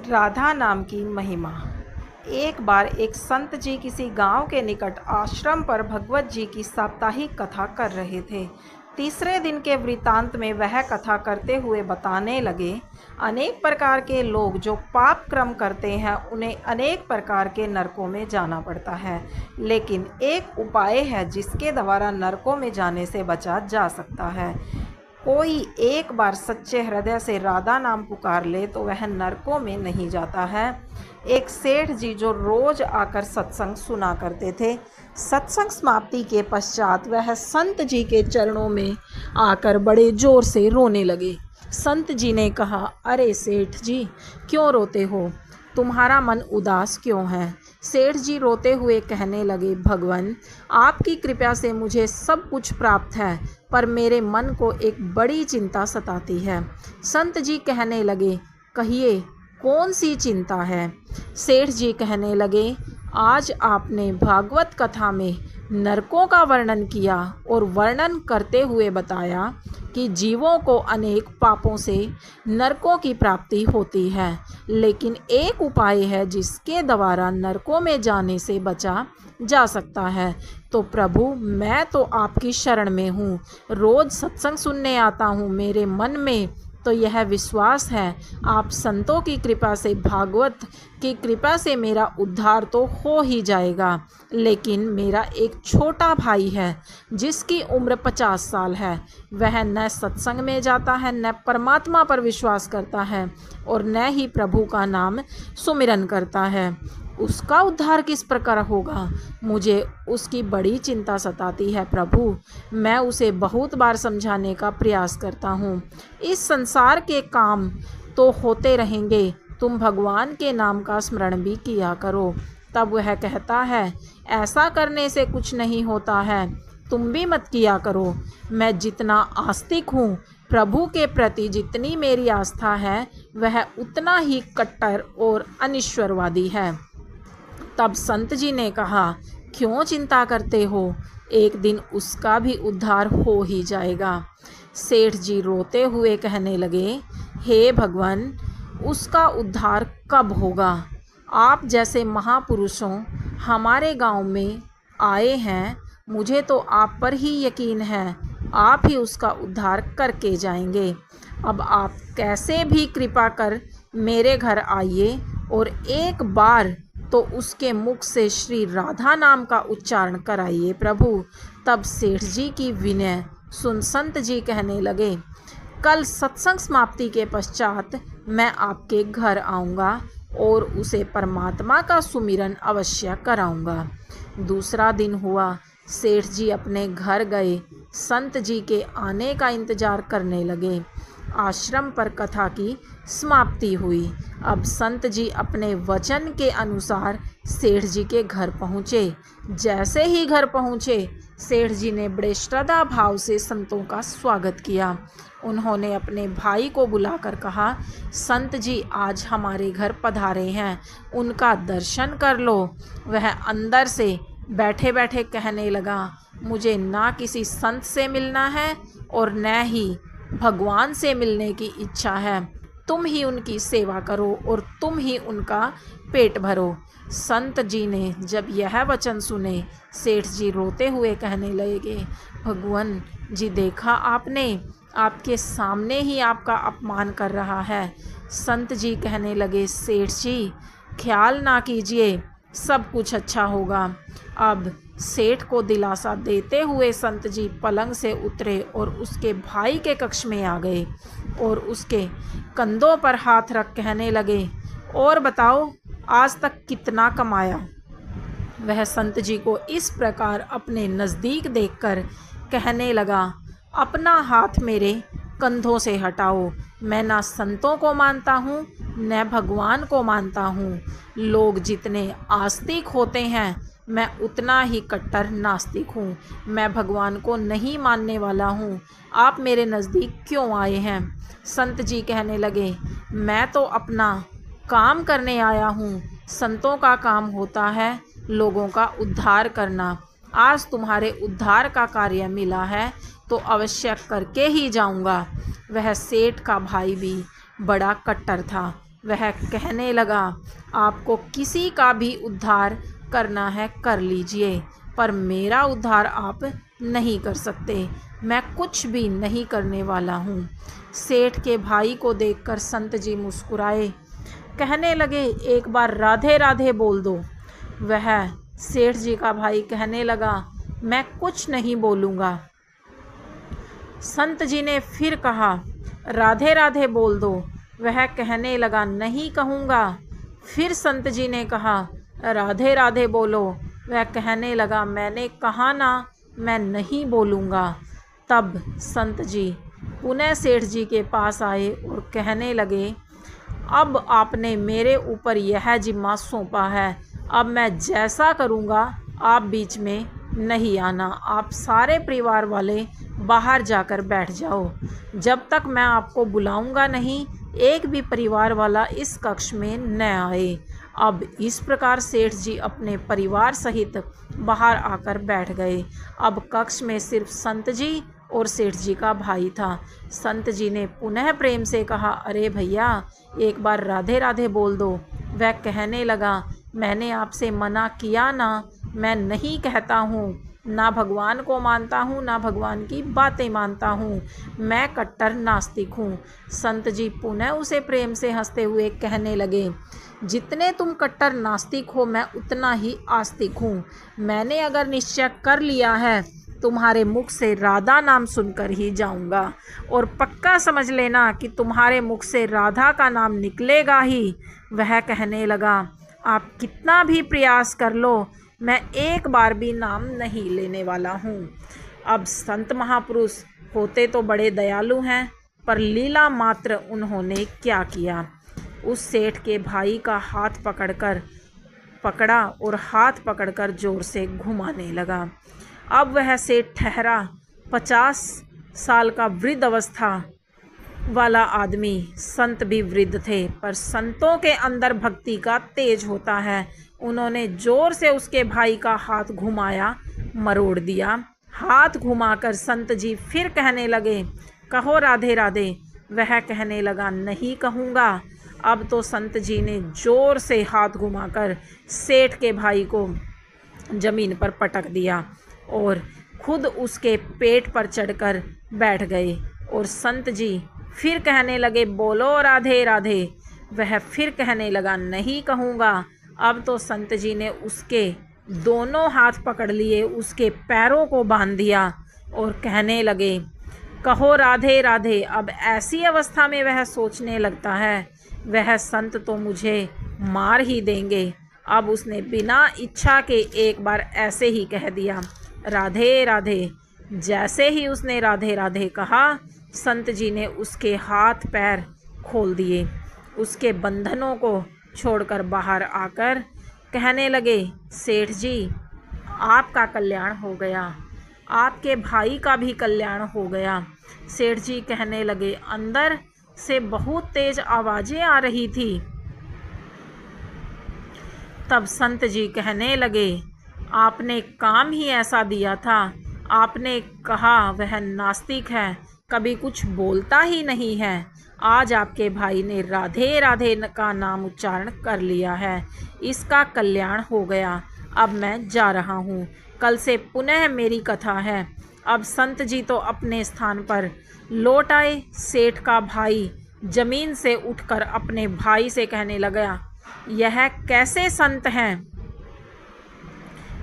राधा नाम की महिमा। एक बार एक संत जी किसी गांव के निकट आश्रम पर भगवत जी की साप्ताहिक कथा कर रहे थे। तीसरे दिन के वृत्तांत में वह कथा करते हुए बताने लगे, अनेक प्रकार के लोग जो पाप कर्म करते हैं उन्हें अनेक प्रकार के नरकों में जाना पड़ता है, लेकिन एक उपाय है जिसके द्वारा नरकों में जाने से बचा जा सकता है। कोई एक बार सच्चे हृदय से राधा नाम पुकार ले तो वह नरकों में नहीं जाता है। एक सेठ जी जो रोज आकर सत्संग सुना करते थे, सत्संग समाप्ति के पश्चात वह संत जी के चरणों में आकर बड़े जोर से रोने लगे। संत जी ने कहा, अरे सेठ जी, क्यों रोते हो? तुम्हारा मन उदास क्यों है? सेठ जी रोते हुए कहने लगे, भगवान, आपकी कृपा से मुझे सब कुछ प्राप्त है, पर मेरे मन को एक बड़ी चिंता सताती है। संत जी कहने लगे, कहिए कौन सी चिंता है? सेठ जी कहने लगे, आज आपने भागवत कथा में नरकों का वर्णन किया और वर्णन करते हुए बताया कि जीवों को अनेक पापों से नरकों की प्राप्ति होती है, लेकिन एक उपाय है जिसके द्वारा नरकों में जाने से बचा जा सकता है। तो प्रभु, मैं तो आपकी शरण में हूँ, रोज सत्संग सुनने आता हूँ। मेरे मन में तो यह विश्वास है, आप संतों की कृपा से, भागवत की कृपा से मेरा उद्धार तो हो ही जाएगा। लेकिन मेरा एक छोटा भाई है जिसकी उम्र 50 साल है। वह न सत्संग में जाता है, न परमात्मा पर विश्वास करता है और न ही प्रभु का नाम सुमिरन करता है। उसका उद्धार किस प्रकार होगा? मुझे उसकी बड़ी चिंता सताती है प्रभु। मैं उसे बहुत बार समझाने का प्रयास करता हूँ। इस संसार के काम तो होते रहेंगे, तुम भगवान के नाम का स्मरण भी किया करो। तब वह कहता है, ऐसा करने से कुछ नहीं होता है, तुम भी मत किया करो। मैं जितना आस्तिक हूँ, प्रभु के प्रति जितनी मेरी आस्था है, वह उतना ही कट्टर और अनिश्वरवादी है। तब संत जी ने कहा, क्यों चिंता करते हो? एक दिन उसका भी उद्धार हो ही जाएगा। सेठ जी रोते हुए कहने लगे, हे भगवान, उसका उद्धार कब होगा? आप जैसे महापुरुषों हमारे गांव में आए हैं, मुझे तो आप पर ही यकीन है, आप ही उसका उद्धार करके जाएंगे। अब आप कैसे भी कृपा कर मेरे घर आइए और एक बार तो उसके मुख से श्री राधा नाम का उच्चारण कराइए प्रभु। तब सेठ जी की विनय सुन संत जी कहने लगे, कल सत्संग समाप्ति के पश्चात मैं आपके घर आऊँगा और उसे परमात्मा का सुमिरन अवश्य कराऊँगा। दूसरा दिन हुआ, सेठ जी अपने घर गए, संत जी के आने का इंतजार करने लगे। आश्रम पर कथा की समाप्ति हुई। अब संत जी अपने वचन के अनुसार सेठ जी के घर पहुँचे। जैसे ही घर पहुँचे, सेठ जी ने बड़े श्रद्धा भाव से संतों का स्वागत किया। उन्होंने अपने भाई को बुलाकर कहा, संत जी आज हमारे घर पधारे हैं, उनका दर्शन कर लो। वह अंदर से बैठे बैठे कहने लगा, मुझे ना किसी संत से मिलना है और न ही भगवान से मिलने की इच्छा है। तुम ही उनकी सेवा करो और तुम ही उनका पेट भरो। संत जी ने जब यह वचन सुने, सेठ जी रोते हुए कहने लगे, भगवान जी, देखा आपने, आपके सामने ही आपका अपमान कर रहा है। संत जी कहने लगे, सेठ जी ख्याल ना कीजिए, सब कुछ अच्छा होगा। अब सेठ को दिलासा देते हुए संत जी पलंग से उतरे और उसके भाई के कक्ष में आ गए और उसके कंधों पर हाथ रख कहने लगे, और बताओ आज तक कितना कमाया? वह संत जी को इस प्रकार अपने नज़दीक देखकर कहने लगा, अपना हाथ मेरे कंधों से हटाओ। मैं ना संतों को मानता हूँ न भगवान को मानता हूँ। लोग जितने आस्तिक होते हैं, मैं उतना ही कट्टर नास्तिक हूँ। मैं भगवान को नहीं मानने वाला हूँ। आप मेरे नज़दीक क्यों आए हैं? संत जी कहने लगे, मैं तो अपना काम करने आया हूँ। संतों का काम होता है लोगों का उद्धार करना। आज तुम्हारे उद्धार का कार्य मिला है तो अवश्य करके ही जाऊंगा। वह सेठ का भाई भी बड़ा कट्टर था। वह कहने लगा, आपको किसी का भी उद्धार करना है कर लीजिए, पर मेरा उद्धार आप नहीं कर सकते। मैं कुछ भी नहीं करने वाला हूँ। सेठ के भाई को देखकर संत जी मुस्कुराए, कहने लगे, एक बार राधे राधे बोल दो। वह सेठ जी का भाई कहने लगा, मैं कुछ नहीं बोलूँगा। संत जी ने फिर कहा, राधे राधे बोल दो। वह कहने लगा, नहीं कहूँगा। फिर संत जी ने कहा, राधे राधे बोलो। वह कहने लगा, मैंने कहा ना, मैं नहीं बोलूँगा। तब संत जी पुनः सेठ जी के पास आए और कहने लगे, अब आपने मेरे ऊपर यह जिम्मा सौंपा है, अब मैं जैसा करूँगा आप बीच में नहीं आना। आप सारे परिवार वाले बाहर जाकर बैठ जाओ। जब तक मैं आपको बुलाऊंगा नहीं, एक भी परिवार वाला इस कक्ष में न आए। अब इस प्रकार सेठ जी अपने परिवार सहित बाहर आकर बैठ गए। अब कक्ष में सिर्फ संत जी और सेठ जी का भाई था। संत जी ने पुनः प्रेम से कहा, अरे भैया, एक बार राधे राधे बोल दो। वह कहने लगा, मैंने आपसे मना किया ना, मैं नहीं कहता हूँ, ना भगवान को मानता हूँ, ना भगवान की बातें मानता हूँ, मैं कट्टर नास्तिक हूँ। संत जी पुनः उसे प्रेम से हंसते हुए कहने लगे, जितने तुम कट्टर नास्तिक हो, मैं उतना ही आस्तिक हूँ। मैंने अगर निश्चय कर लिया है, तुम्हारे मुख से राधा नाम सुनकर ही जाऊंगा, और पक्का समझ लेना कि तुम्हारे मुख से राधा का नाम निकलेगा ही। वह कहने लगा, आप कितना भी प्रयास कर लो, मैं एक बार भी नाम नहीं लेने वाला हूँ। अब संत महापुरुष होते तो बड़े दयालु हैं, पर लीला मात्र उन्होंने क्या किया। उस सेठ के भाई का हाथ पकड़ा और हाथ पकड़कर जोर से घुमाने लगा। अब वह सेठ ठहरा 50 साल का वृद्ध अवस्था वाला आदमी। संत भी वृद्ध थे, पर संतों के अंदर भक्ति का तेज होता है। उन्होंने जोर से उसके भाई का हाथ घुमाया, मरोड़ दिया। हाथ घुमाकर संत जी फिर कहने लगे, कहो राधे राधे। वह कहने लगा, नहीं कहूँगा। अब तो संत जी ने जोर से हाथ घुमाकर सेठ के भाई को जमीन पर पटक दिया और खुद उसके पेट पर चढ़कर बैठ गए। और संत जी फिर कहने लगे, बोलो राधे राधे। वह फिर कहने लगा, नहीं कहूँगा। अब तो संत जी ने उसके दोनों हाथ पकड़ लिए, उसके पैरों को बांध दिया और कहने लगे, कहो राधे राधे। अब ऐसी अवस्था में वह सोचने लगता है, वह संत तो मुझे मार ही देंगे। अब उसने बिना इच्छा के एक बार ऐसे ही कह दिया, राधे राधे। जैसे ही उसने राधे राधे कहा, संत जी ने उसके हाथ पैर खोल दिए, उसके बंधनों को छोड़कर बाहर आकर कहने लगे, सेठ जी, आपका कल्याण हो गया, आपके भाई का भी कल्याण हो गया। सेठ जी कहने लगे, अंदर से बहुत तेज आवाजें आ रही थी। तब संत जी कहने लगे, आपने काम ही ऐसा दिया था। आपने कहा वह नास्तिक है, कभी कुछ बोलता ही नहीं है। आज आपके भाई ने राधे राधे का नाम उच्चारण कर लिया है, इसका कल्याण हो गया। अब मैं जा रहा हूँ, कल से पुनः मेरी कथा है। अब संत जी तो अपने स्थान पर लौट आए। सेठ का भाई जमीन से उठकर अपने भाई से कहने लगा, यह कैसे संत हैं,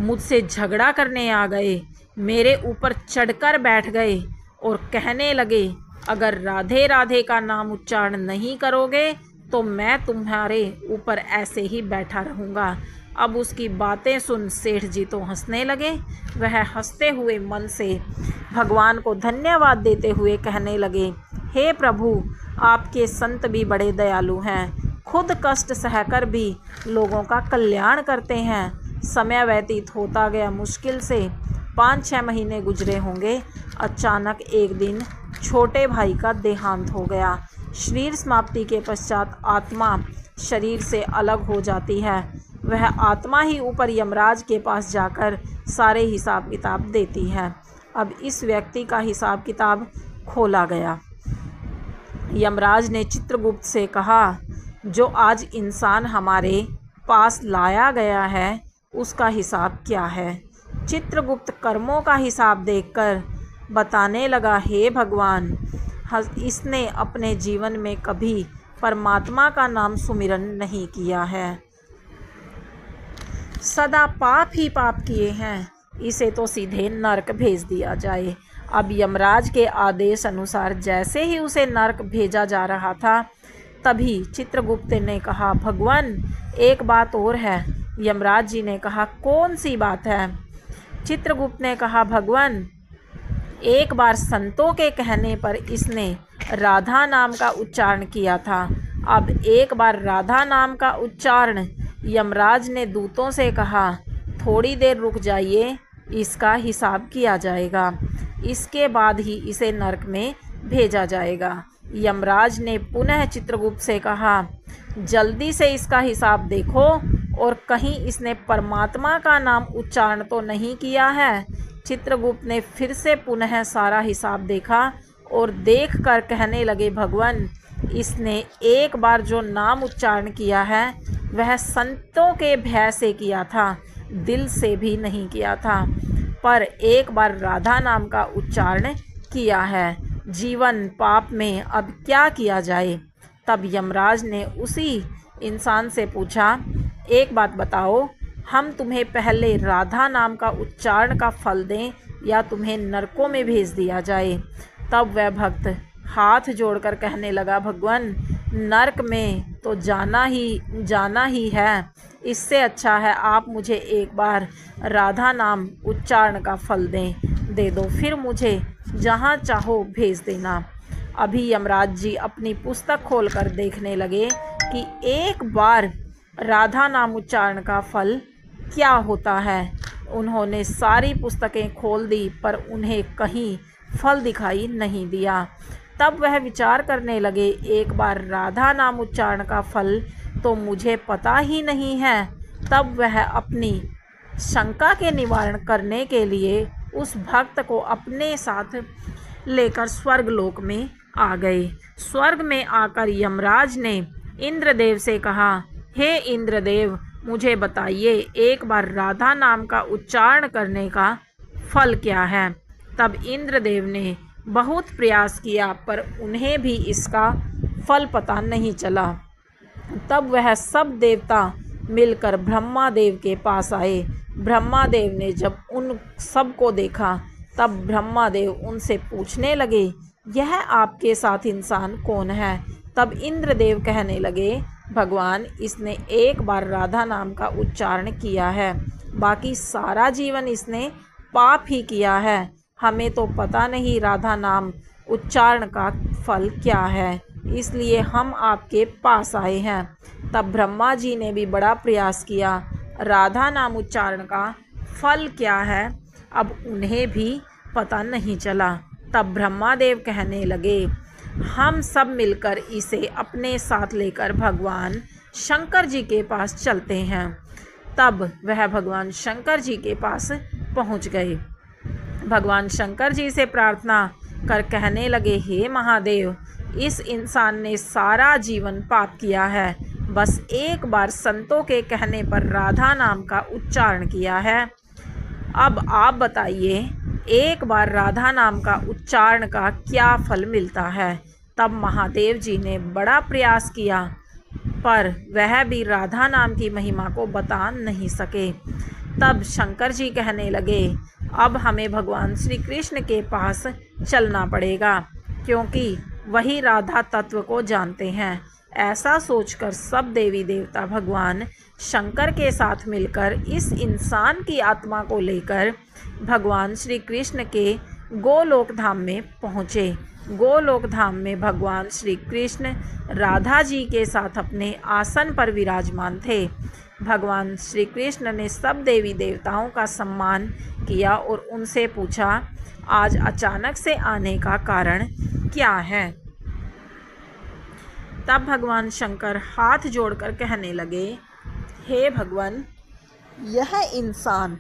मुझसे झगड़ा करने आ गए, मेरे ऊपर चढ़कर बैठ गए और कहने लगे, अगर राधे राधे का नाम उच्चारण नहीं करोगे तो मैं तुम्हारे ऊपर ऐसे ही बैठा रहूँगा। अब उसकी बातें सुन सेठ जी तो हंसने लगे। वह हंसते हुए मन से भगवान को धन्यवाद देते हुए कहने लगे, हे प्रभु, आपके संत भी बड़े दयालु हैं, खुद कष्ट सहकर भी लोगों का कल्याण करते हैं। समय व्यतीत होता गया मुश्किल से 5-6 महीने गुजरे होंगे। अचानक एक दिन छोटे भाई का देहांत हो गया। शरीर समाप्ति के पश्चात आत्मा शरीर से अलग हो जाती है। वह आत्मा ही ऊपर यमराज के पास जाकर सारे हिसाब किताब देती है। अब इस व्यक्ति का हिसाब किताब खोला गया। यमराज ने चित्रगुप्त से कहा, जो आज इंसान हमारे पास लाया गया है उसका हिसाब क्या है। चित्रगुप्त कर्मों का हिसाब देखकर बताने लगा, हे भगवान, इसने अपने जीवन में कभी परमात्मा का नाम सुमिरन नहीं किया है, सदा पाप ही पाप किए हैं, इसे तो सीधे नरक भेज दिया जाए। अब यमराज के आदेश अनुसार जैसे ही उसे नरक भेजा जा रहा था तभी चित्रगुप्त ने कहा, भगवान एक बात और है। यमराज जी ने कहा, कौन सी बात है। चित्रगुप्त ने कहा, भगवान एक बार संतों के कहने पर इसने राधा नाम का उच्चारण किया था। अब एक बार राधा नाम का उच्चारण यमराज ने दूतों से कहा, थोड़ी देर रुक जाइए, इसका हिसाब किया जाएगा, इसके बाद ही इसे नरक में भेजा जाएगा। यमराज ने पुनः चित्रगुप्त से कहा, जल्दी से इसका हिसाब देखो और कहीं इसने परमात्मा का नाम उच्चारण तो नहीं किया है। चित्रगुप्त ने फिर से पुनः सारा हिसाब देखा और देखकर कहने लगे, भगवान इसने एक बार जो नाम उच्चारण किया है वह संतों के भय से किया था, दिल से भी नहीं किया था, पर एक बार राधा नाम का उच्चारण किया है। जीवन पाप में, अब क्या किया जाए। तब यमराज ने उसी इंसान से पूछा, एक बात बताओ, हम तुम्हें पहले राधा नाम का उच्चारण का फल दें या तुम्हें नरकों में भेज दिया जाए। तब वह भक्त हाथ जोड़कर कहने लगा, भगवान नरक में तो जाना ही है, इससे अच्छा है आप मुझे एक बार राधा नाम उच्चारण का फल दे दो, फिर मुझे जहाँ चाहो भेज देना। अभी यमराज जी अपनी पुस्तक खोलकर देखने लगे कि एक बार राधा नाम उच्चारण का फल क्या होता है। उन्होंने सारी पुस्तकें खोल दी पर उन्हें कहीं फल दिखाई नहीं दिया। तब वह विचार करने लगे, एक बार राधा नाम उच्चारण का फल तो मुझे पता ही नहीं है। तब वह अपनी शंका के निवारण करने के लिए उस भक्त को अपने साथ लेकर स्वर्गलोक में आ गए। स्वर्ग में आकर यमराज ने इंद्रदेव से कहा, हे इंद्रदेव, मुझे बताइए एक बार राधा नाम का उच्चारण करने का फल क्या है। तब इंद्रदेव ने बहुत प्रयास किया पर उन्हें भी इसका फल पता नहीं चला। तब वह सब देवता मिलकर ब्रह्मादेव के पास आए। ब्रह्मादेव ने जब उन सब को देखा तब ब्रह्मादेव उनसे पूछने लगे, यह आपके साथ इंसान कौन है। तब इंद्रदेव कहने लगे, भगवान इसने एक बार राधा नाम का उच्चारण किया है, बाकी सारा जीवन इसने पाप ही किया है, हमें तो पता नहीं राधा नाम उच्चारण का फल क्या है, इसलिए हम आपके पास आए हैं। तब ब्रह्मा जी ने भी बड़ा प्रयास किया, राधा नाम उच्चारण का फल क्या है अब उन्हें भी पता नहीं चला। तब ब्रह्मादेव कहने लगे, हम सब मिलकर इसे अपने साथ लेकर भगवान शंकर जी के पास चलते हैं। तब वह भगवान शंकर जी के पास पहुंच गए। भगवान शंकर जी से प्रार्थना कर कहने लगे, हे महादेव, इस इंसान ने सारा जीवन पाप किया है, बस एक बार संतों के कहने पर राधा नाम का उच्चारण किया है। अब आप बताइए एक बार राधा नाम का उच्चारण का क्या फल मिलता है। तब महादेव जी ने बड़ा प्रयास किया पर वह भी राधा नाम की महिमा को बता नहीं सके। तब शंकर जी कहने लगे, अब हमें भगवान श्री कृष्ण के पास चलना पड़ेगा क्योंकि वही राधा तत्व को जानते हैं। ऐसा सोचकर सब देवी देवता भगवान शंकर के साथ मिलकर इस इंसान की आत्मा को लेकर भगवान श्री कृष्ण के गोलोक धाम में पहुँचे। गोलोक धाम में भगवान श्री कृष्ण राधा जी के साथ अपने आसन पर विराजमान थे। भगवान श्री कृष्ण ने सब देवी देवताओं का सम्मान किया और उनसे पूछा, आज अचानक से आने का कारण क्या है। तब भगवान शंकर हाथ जोड़कर कहने लगे, हे भगवान, यह इंसान,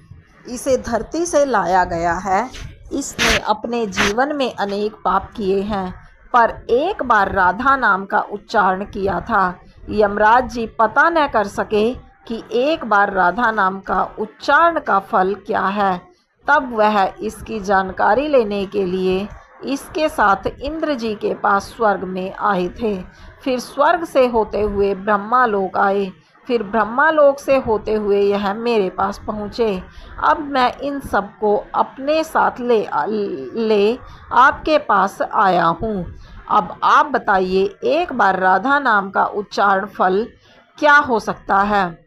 इसे धरती से लाया गया है, इसने अपने जीवन में अनेक पाप किए हैं पर एक बार राधा नाम का उच्चारण किया था, यमराज जी पता न कर सके कि एक बार राधा नाम का उच्चारण का फल क्या है। तब वह इसकी जानकारी लेने के लिए इसके साथ इंद्र जी के पास स्वर्ग में आए थे। फिर स्वर्ग से होते हुए ब्रह्मालोक आए। फिर ब्रह्मालोक से होते हुए यह मेरे पास पहुँचे। अब मैं इन सबको अपने साथ ले आपके पास आया हूँ। अब आप बताइए, एक बार राधा नाम का उच्चारण फल क्या हो सकता है।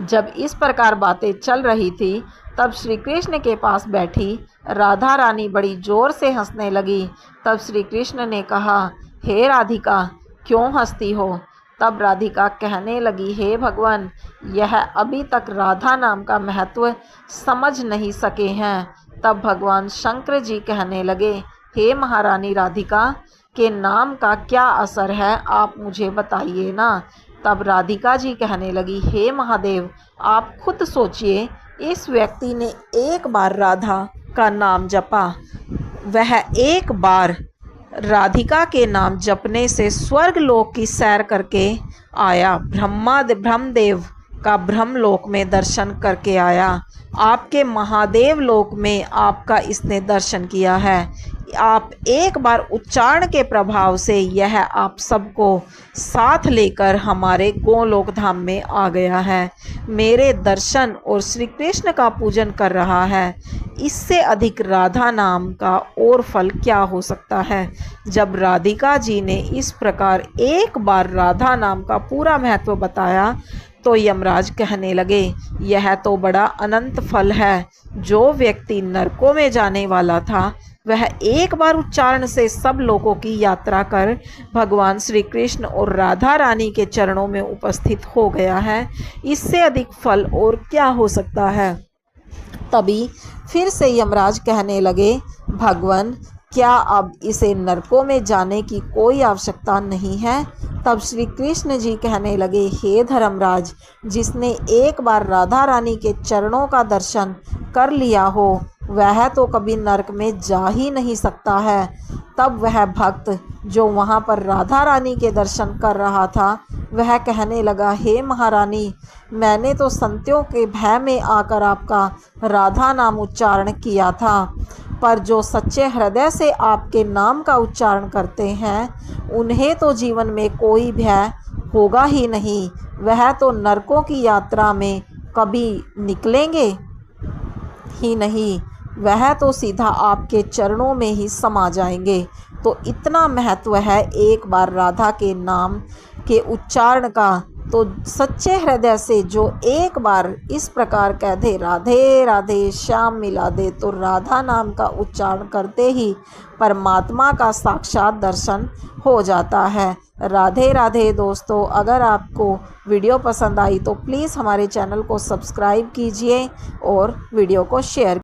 जब इस प्रकार बातें चल रही थी, तब श्री कृष्ण के पास बैठी राधा रानी बड़ी जोर से हंसने लगी। तब श्री कृष्ण ने कहा, हे राधिका, क्यों हंसती हो। तब राधिका कहने लगी, हे भगवान, यह अभी तक राधा नाम का महत्व समझ नहीं सके हैं। तब भगवान शंकर जी कहने लगे, हे महारानी राधिका के नाम का क्या असर है, आप मुझे बताइए ना। तब राधिका जी कहने लगी, हे महादेव, आप खुद सोचिए, इस व्यक्ति ने एक बार राधा का नाम जपा। वह एक बार राधिका के नाम जपने से स्वर्ग लोक की सैर करके आया, ब्रह्मदेव का ब्रह्मलोक में दर्शन करके आया, आपके महादेव लोक में आपका इसने दर्शन किया है। आप एक बार उच्चारण के प्रभाव से यह आप सबको साथ लेकर हमारे गोलोक धाम में आ गया है, मेरे दर्शन और श्री कृष्ण का पूजन कर रहा है। इससे अधिक राधा नाम का और फल क्या हो सकता है। जब राधिका जी ने इस प्रकार एक बार राधा नाम का पूरा महत्व बताया, तो यमराज कहने लगे, यह तो बड़ा अनंत फल है। जो व्यक्ति नरकों में जाने वाला था, वह एक बार उच्चारण से सब लोगों की यात्रा कर भगवान श्री कृष्ण और राधा रानी के चरणों में उपस्थित हो गया है। इससे अधिक फल और क्या हो सकता है। तभी फिर से यमराज कहने लगे, भगवान, क्या अब इसे नरकों में जाने की कोई आवश्यकता नहीं है। तब श्री कृष्ण जी कहने लगे, हे धर्मराज, जिसने एक बार राधा रानी के चरणों का दर्शन कर लिया हो, वह तो कभी नरक में जा ही नहीं सकता है। तब वह भक्त जो वहाँ पर राधा रानी के दर्शन कर रहा था, वह कहने लगा, हे महारानी, मैंने तो संतों के भय में आकर आपका राधा नाम उच्चारण किया था, पर जो सच्चे हृदय से आपके नाम का उच्चारण करते हैं, उन्हें तो जीवन में कोई भय होगा ही नहीं। वह तो नरकों की यात्रा में कभी निकलेंगे ही नहीं, वह तो सीधा आपके चरणों में ही समा जाएंगे। तो इतना महत्व है एक बार राधा के नाम के उच्चारण का। तो सच्चे हृदय से जो एक बार इस प्रकार कह दे, राधे राधे श्याम मिला दे, तो राधा नाम का उच्चारण करते ही परमात्मा का साक्षात दर्शन हो जाता है। राधे राधे दोस्तों, अगर आपको वीडियो पसंद आई तो प्लीज़ हमारे चैनल को सब्सक्राइब कीजिए और वीडियो को शेयर